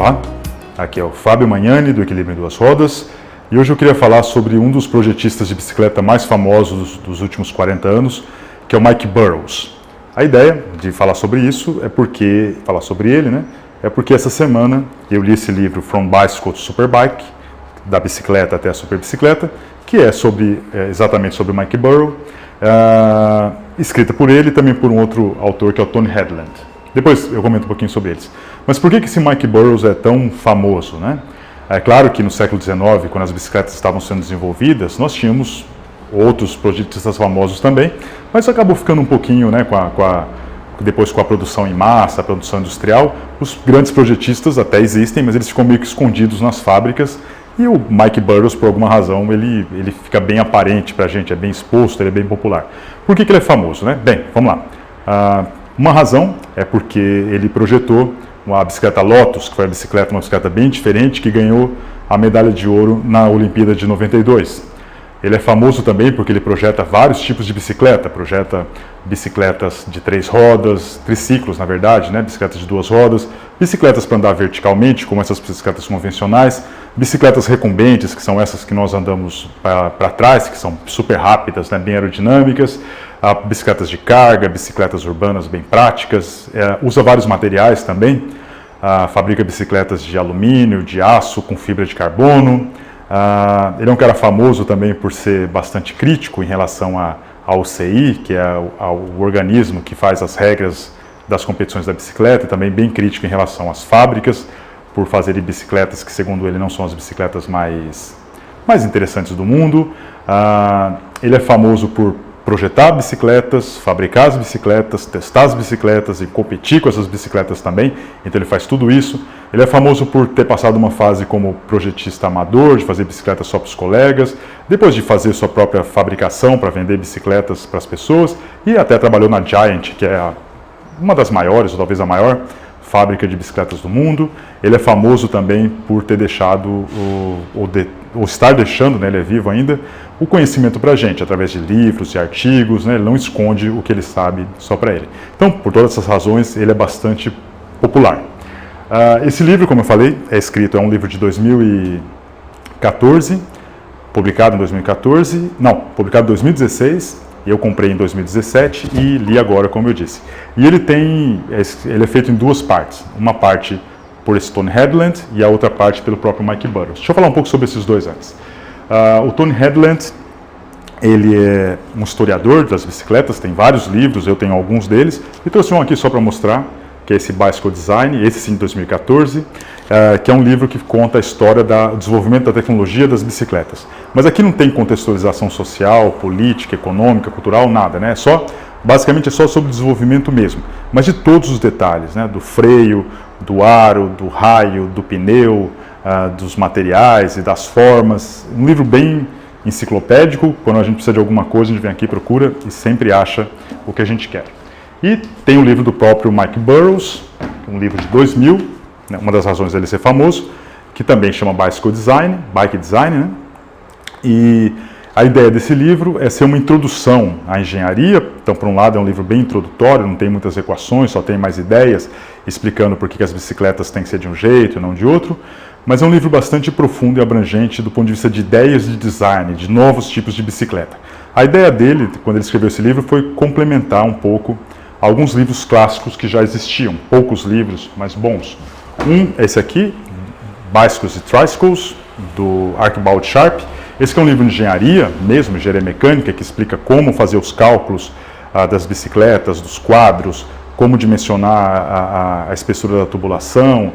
Olá, aqui é o Fábio Magnani do Equilíbrio em Duas Rodas e hoje eu queria falar sobre um dos projetistas de bicicleta mais famosos dos últimos 40 anos, que é o Mike Burrows. A ideia de falar sobre isso é porque, é porque essa semana eu li esse livro From Bicycle to Superbike, da bicicleta até a superbicicleta, que é exatamente sobre o Mike Burrows, escrita por ele e também por um outro autor que é o Tony Hedland. Depois eu comento um pouquinho sobre eles. Mas por que esse Mike Burrows é tão famoso, né? É claro que no século XIX, quando as bicicletas estavam sendo desenvolvidas, nós tínhamos outros projetistas famosos também, mas acabou ficando um pouquinho, né, depois com a produção em massa, a produção industrial, os grandes projetistas até existem, mas eles ficam meio que escondidos nas fábricas, e o Mike Burrows, por alguma razão, ele fica bem aparente para a gente, é bem exposto, ele é bem popular. Por que ele é famoso, né? Bem, vamos lá. Uma razão é porque ele projetou uma bicicleta Lotus, que foi uma bicicleta bem diferente, que ganhou a medalha de ouro na Olimpíada de 92. Ele é famoso também porque ele projeta vários tipos de bicicleta, projeta bicicletas de 3 rodas, triciclos na verdade, né? Bicicletas de 2 rodas, bicicletas para andar verticalmente, como essas bicicletas convencionais, bicicletas recumbentes, que são essas que nós andamos para trás, que são super rápidas, né? Bem aerodinâmicas, bicicletas de carga, bicicletas urbanas bem práticas, usa vários materiais também, fabrica bicicletas de alumínio, de aço, com fibra de carbono. Ele é um cara famoso também por ser bastante crítico em relação ao CI, que é o organismo que faz as regras das competições da bicicleta, e também bem crítico em relação às fábricas, por fazerem bicicletas que, segundo ele, não são as bicicletas mais interessantes do mundo. Ele é famoso por projetar bicicletas, fabricar as bicicletas, testar as bicicletas e competir com essas bicicletas também, então ele faz tudo isso. Ele é famoso por ter passado uma fase como projetista amador, de fazer bicicletas só para os colegas, depois de fazer sua própria fabricação para vender bicicletas para as pessoas, e até trabalhou na Giant, que é uma das maiores, ou talvez a maior, fábrica de bicicletas do mundo. Ele é famoso também por ter deixado, ou estar deixando, né, ele é vivo ainda, o conhecimento para a gente, através de livros e artigos, né, ele não esconde o que ele sabe só para ele. Então, por todas essas razões, ele é bastante popular. Esse livro, como eu falei, é um livro de 2014, publicado em 2016, eu comprei em 2017 e li agora, como eu disse. E ele é feito em 2 partes, uma parte por esse Tony Hedland e a outra parte pelo próprio Mike Burrows. Deixa eu falar um pouco sobre esses dois antes. O Tony Hedland, ele é um historiador das bicicletas, tem vários livros, eu tenho alguns deles, e trouxe um aqui só para mostrar, que é esse Bicycle Design, esse sim de 2014, que é um livro que conta a história do desenvolvimento da tecnologia das bicicletas. Mas aqui não tem contextualização social, política, econômica, cultural, nada, né? Basicamente é só sobre o desenvolvimento mesmo, mas de todos os detalhes, né? Do freio, do aro, do raio, do pneu, dos materiais e das formas. Um livro bem enciclopédico, quando a gente precisa de alguma coisa, a gente vem aqui, procura e sempre acha o que a gente quer. E tem o livro do próprio Mike Burrows, um livro de 2000, né, uma das razões dele ser famoso, que também chama Bicycle Design, Bike Design, né? E a ideia desse livro é ser uma introdução à engenharia. Então, por um lado, é um livro bem introdutório, não tem muitas equações, só tem mais ideias, explicando por que as bicicletas têm que ser de um jeito e não de outro, mas é um livro bastante profundo e abrangente do ponto de vista de ideias de design, de novos tipos de bicicleta. A ideia dele, quando ele escreveu esse livro, foi complementar um pouco alguns livros clássicos que já existiam, poucos livros, mas bons. Um é esse aqui, Bicycles e Tricycles, do Archibald Sharp. Esse que é um livro de engenharia, mesmo, engenharia mecânica, que explica como fazer os cálculos das bicicletas, dos quadros, como dimensionar a espessura da tubulação,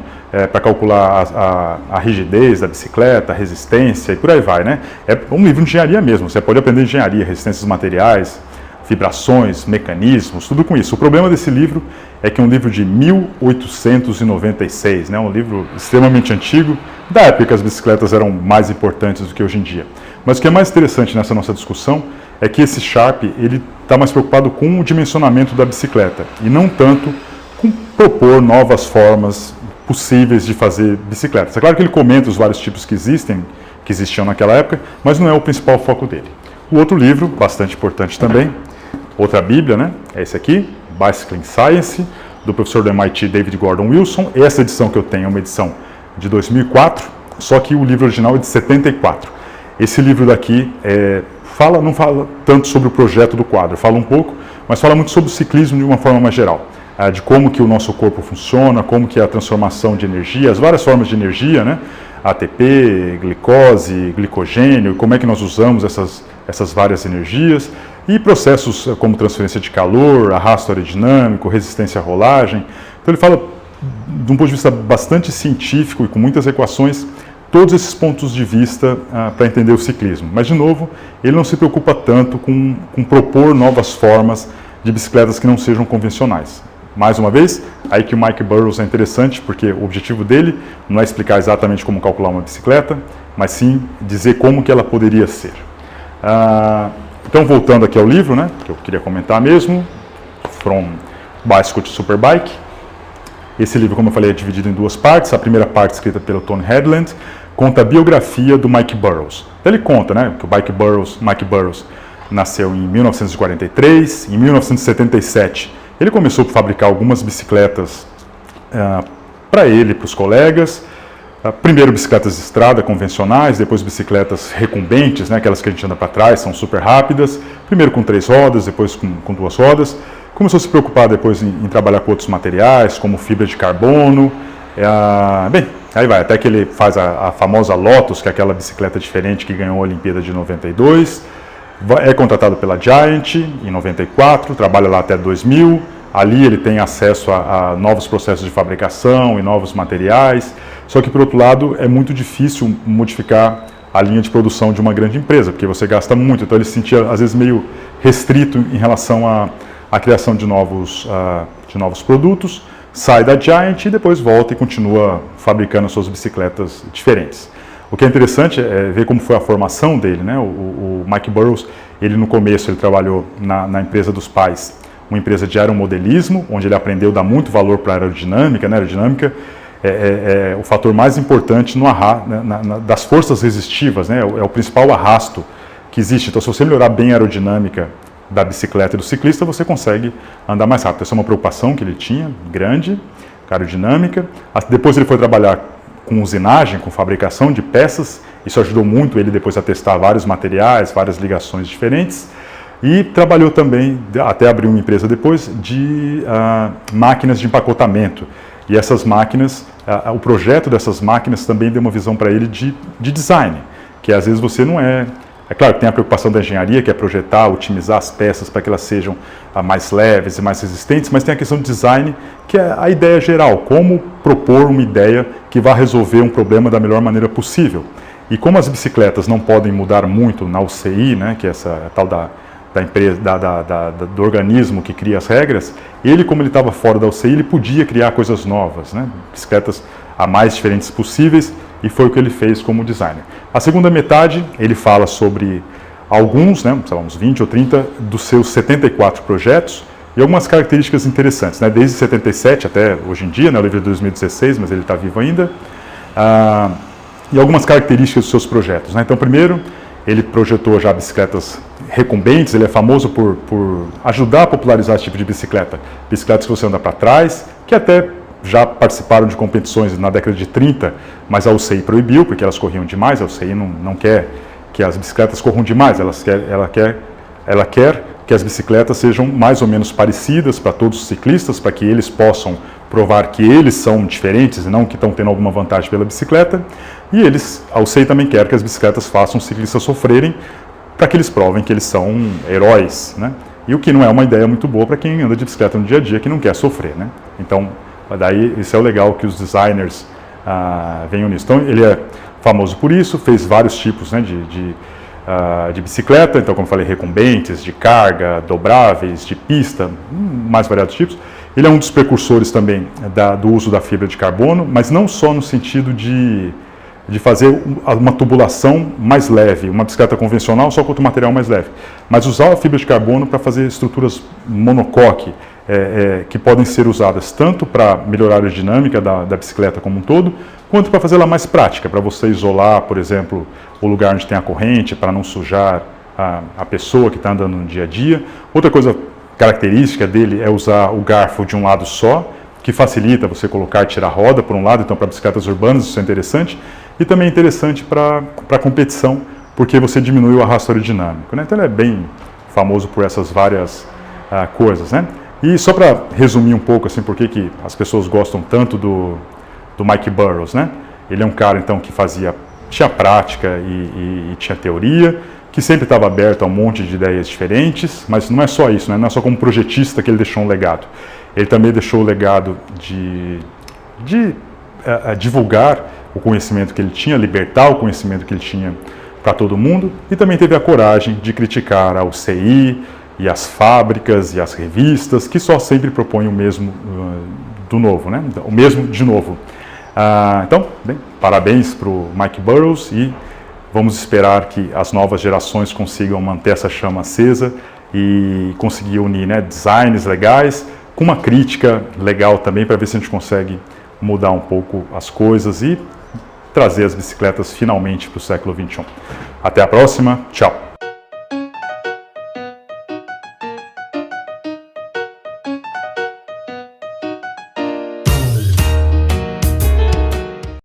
para calcular a rigidez da bicicleta, a resistência e por aí vai, né? É um livro de engenharia mesmo, você pode aprender engenharia, resistências dos materiais, vibrações, mecanismos, tudo com isso. O problema desse livro é que é um livro de 1896, né? Um livro extremamente antigo, da época que as bicicletas eram mais importantes do que hoje em dia. Mas o que é mais interessante nessa nossa discussão é que esse Sharp, ele está mais preocupado com o dimensionamento da bicicleta e não tanto com propor novas formas possíveis de fazer bicicletas. É claro que ele comenta os vários tipos que existiam naquela época, mas não é o principal foco dele. O outro livro, bastante importante também, outra bíblia, né? É esse aqui, Bicycling Science, do professor do MIT David Gordon Wilson. Essa edição que eu tenho é uma edição de 2004, só que o livro original é de 74. Esse livro daqui não fala tanto sobre o projeto do quadro, fala um pouco, mas fala muito sobre o ciclismo de uma forma mais geral, de como que o nosso corpo funciona, como que é a transformação de energia, as várias formas de energia, né? ATP, glicose, glicogênio, como é que nós usamos essas várias energias, e processos como transferência de calor, arrasto aerodinâmico, resistência à rolagem. Então ele fala, de um ponto de vista bastante científico e com muitas equações, todos esses pontos de vista para entender o ciclismo. Mas, de novo, ele não se preocupa tanto com propor novas formas de bicicletas que não sejam convencionais. Mais uma vez, aí que o Mike Burrows é interessante, porque o objetivo dele não é explicar exatamente como calcular uma bicicleta, mas sim dizer como que ela poderia ser. Então, voltando aqui ao livro, né, que eu queria comentar mesmo, From Bicycle to Superbike. Esse livro, como eu falei, é dividido em duas partes. A primeira parte, escrita pelo Tony Headland, conta a biografia do Mike Burrows. Então, ele conta, né, que o Mike Burrows nasceu em 1943, em 1977 ele começou a fabricar algumas bicicletas para ele e para os colegas. Primeiro bicicletas de estrada convencionais, depois bicicletas recumbentes, né, aquelas que a gente anda para trás, são super rápidas. Primeiro com 3 rodas, depois com 2 rodas. Começou a se preocupar depois em trabalhar com outros materiais, como fibra de carbono. Bem, aí vai, até que ele faz a famosa Lotus, que é aquela bicicleta diferente que ganhou a Olimpíada de 92. É contratado pela Giant em 94, trabalha lá até 2000. Ali ele tem acesso a novos processos de fabricação e novos materiais. Só que, por outro lado, é muito difícil modificar a linha de produção de uma grande empresa, porque você gasta muito. Então ele se sentia, às vezes, meio restrito em relação à criação de novos produtos. Sai da Giant e depois volta e continua fabricando suas bicicletas diferentes. O que é interessante é ver como foi a formação dele, né? O Mike Burrows, ele no começo ele trabalhou na empresa dos pais, uma empresa de aeromodelismo, onde ele aprendeu a dar muito valor para a aerodinâmica, né? A aerodinâmica é o fator mais importante das forças resistivas, né? É o principal arrasto que existe. Então, se você melhorar bem a aerodinâmica da bicicleta e do ciclista, você consegue andar mais rápido. Essa é uma preocupação que ele tinha, grande, aerodinâmica. Depois ele foi trabalhar com usinagem, com fabricação de peças. Isso ajudou muito ele depois a testar vários materiais, várias ligações diferentes. E trabalhou também, até abrir uma empresa depois, de máquinas de empacotamento. E essas máquinas, o projeto dessas máquinas também deu uma visão para ele de design, que às vezes você não é... É claro que tem a preocupação da engenharia, que é projetar, otimizar as peças para que elas sejam mais leves e mais resistentes, mas tem a questão de design, que é a ideia geral, como propor uma ideia que vá resolver um problema da melhor maneira possível. E como as bicicletas não podem mudar muito na UCI, né, que é essa tal da empresa, do organismo que cria as regras, ele, como ele estava fora da UCI, ele podia criar coisas novas, né, bicicletas a mais diferentes possíveis, e foi o que ele fez como designer. A segunda metade, ele fala sobre alguns, né, sei lá, uns 20 ou 30 dos seus 74 projetos e algumas características interessantes, né, desde 77 até hoje em dia, né, o livro é de 2016, mas ele está vivo ainda, e algumas características dos seus projetos, né. Então, primeiro, ele projetou já bicicletas recumbentes, ele é famoso por ajudar a popularizar esse tipo de bicicleta. Bicicletas que você anda para trás, que até já participaram de competições na década de 30, mas a UCI proibiu, porque elas corriam demais. A UCI não quer que as bicicletas corram demais, ela quer que as bicicletas sejam mais ou menos parecidas para todos os ciclistas, para que eles possam provar que eles são diferentes e não que estão tendo alguma vantagem pela bicicleta. E a UCI também quer que as bicicletas façam os ciclistas sofrerem, para que eles provem que eles são heróis, né? E o que não é uma ideia muito boa para quem anda de bicicleta no dia a dia, que não quer sofrer, né? Então, daí, isso é o legal que os designers venham nisso. Então, ele é famoso por isso, fez vários tipos, né, de bicicleta, então, como eu falei, recumbentes, de carga, dobráveis, de pista, mais variados tipos. Ele é um dos precursores também do uso da fibra de carbono, mas não só no sentido de fazer uma tubulação mais leve, uma bicicleta convencional só com outro material mais leve, mas usar a fibra de carbono para fazer estruturas monocoque, que podem ser usadas tanto para melhorar a aerodinâmica da bicicleta como um todo, quanto para fazê-la mais prática, para você isolar, por exemplo, o lugar onde tem a corrente, para não sujar a pessoa que está andando no dia a dia. Outra coisa característica dele é usar o garfo de um lado só, que facilita você colocar e tirar roda, por um lado, então para bicicletas urbanas isso é interessante, e também é interessante para competição, porque você diminui o arrasto aerodinâmico, né? Então ele é bem famoso por essas várias coisas, né? E só para resumir um pouco, assim, por que as pessoas gostam tanto do Mike Burrows, né? Ele é um cara, então, que tinha prática e tinha teoria, que sempre estava aberto a um monte de ideias diferentes, mas não é só isso, né? Não é só como projetista que ele deixou um legado. Ele também deixou o legado de divulgar o conhecimento que ele tinha, libertar o conhecimento que ele tinha para todo mundo, e também teve a coragem de criticar a UCI e as fábricas e as revistas, que só sempre propõem o mesmo do novo, né? O mesmo de novo. Então, bem, parabéns para o Mike Burrows e vamos esperar que as novas gerações consigam manter essa chama acesa e conseguir unir, né, designs legais com uma crítica legal também, para ver se a gente consegue mudar um pouco as coisas e trazer as bicicletas finalmente para o século XXI. Até a próxima, tchau!